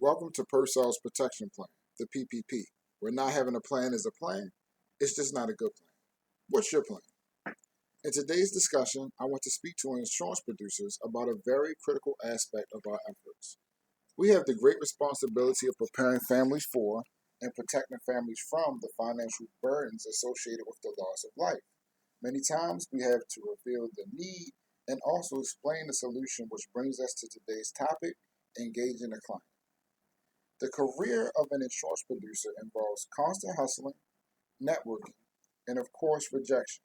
Welcome to Purcell's Protection Plan, the PPP, where not having a plan is a plan, it's just not a good plan. What's your plan? In today's discussion, I want to speak to insurance producers about a very critical aspect of our efforts. We have the great responsibility of preparing families for and protecting families from the financial burdens associated with the loss of life. Many times we have to reveal the need and also explain the solution, which brings us to today's topic, engaging a client. The career of an insurance producer involves constant hustling, networking, and of course rejection.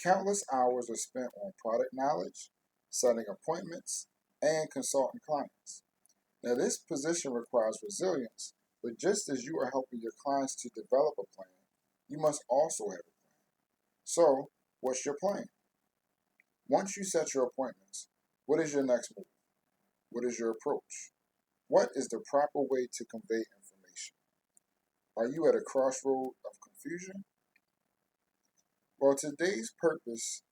Countless hours are spent on product knowledge, setting appointments, and consulting clients. Now, this position requires resilience, but just as you are helping your clients to develop a plan, you must also have a plan. So, what's your plan? Once you set your appointments, what is your next move? What is your approach? What is the proper way to convey information? Are you at a crossroad of confusion? Well, today's purpose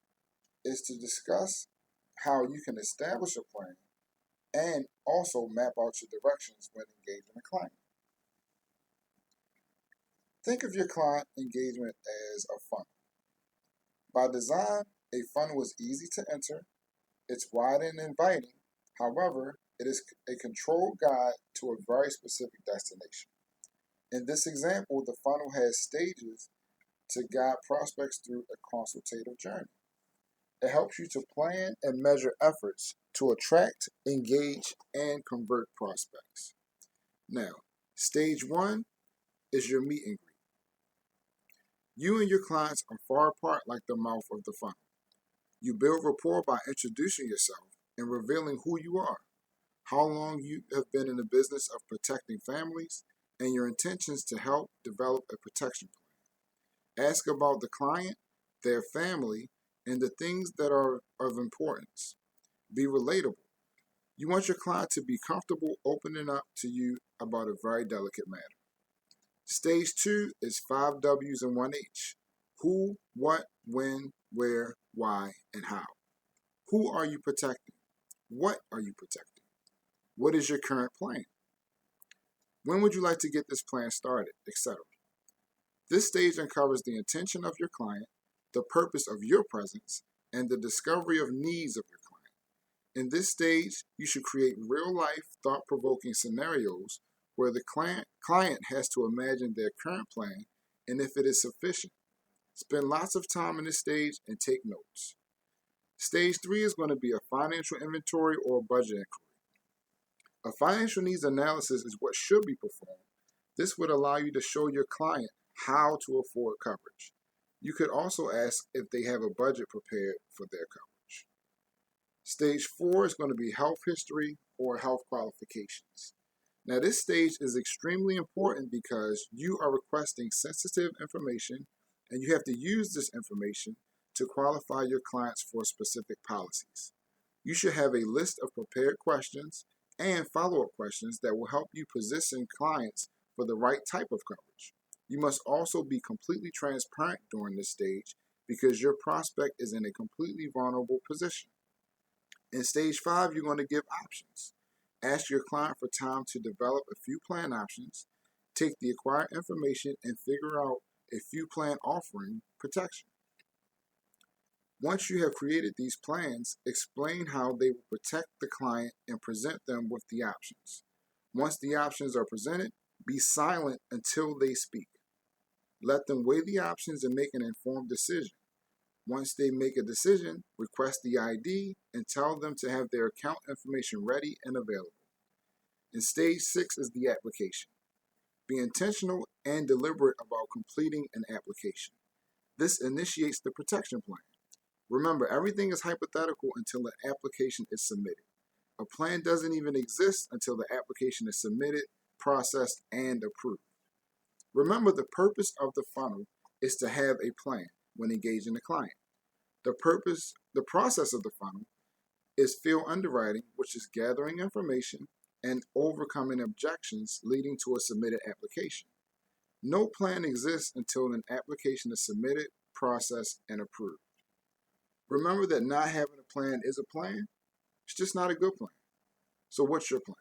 is to discuss how you can establish a plan and also map out your directions when engaging a client. Think of your client engagement as a funnel. By design, a funnel is easy to enter, it's wide and inviting, however, it is a controlled guide to a very specific destination. In this example, the funnel has stages to guide prospects through a consultative journey. It helps you to plan and measure efforts to attract, engage, and convert prospects. Now, stage one is your meet and greet. You and your clients are far apart like the mouth of the funnel. You build rapport by introducing yourself and revealing who you are, how long you have been in the business of protecting families, and your intentions to help develop a protection plan. Ask about the client, their family, and the things that are of importance. Be relatable. You want your client to be comfortable opening up to you about a very delicate matter. Stage two is 5 W's and 1 H. Who, what, when, where, why, and how. Who are you protecting? What are you protecting? What is your current plan? When would you like to get this plan started, etc.? This stage uncovers the intention of your client, the purpose of your presence, and the discovery of needs of your client. In this stage, you should create real-life, thought-provoking scenarios where the client has to imagine their current plan and if it is sufficient. Spend lots of time in this stage and take notes. Stage 3 is going to be a financial inventory or budget inquiry. A financial needs analysis is what should be performed. This would allow you to show your client how to afford coverage. You could also ask if they have a budget prepared for their coverage. Stage 4 is going to be health history or health qualifications. Now, this stage is extremely important because you are requesting sensitive information and you have to use this information to qualify your clients for specific policies. You should have a list of prepared questions and follow-up questions that will help you position clients for the right type of coverage. You must also be completely transparent during this stage because your prospect is in a completely vulnerable position. In stage 5, you're going to give options. Ask your client for time to develop a few plan options, take the acquired information, and figure out a few plan offering protection. Once you have created these plans, explain how they will protect the client and present them with the options. Once the options are presented, be silent until they speak. Let them weigh the options and make an informed decision. Once they make a decision, request the ID and tell them to have their account information ready and available. And stage 6 is the application. Be intentional and deliberate about completing an application. This initiates the protection plan. Remember, everything is hypothetical until the application is submitted. A plan doesn't even exist until the application is submitted, processed, and approved. Remember, the purpose of the funnel is to have a plan when engaging a client. The process of the funnel is field underwriting, which is gathering information and overcoming objections leading to a submitted application. No plan exists until an application is submitted, processed, and approved. Remember that not having a plan is a plan. It's just not a good plan. So what's your plan?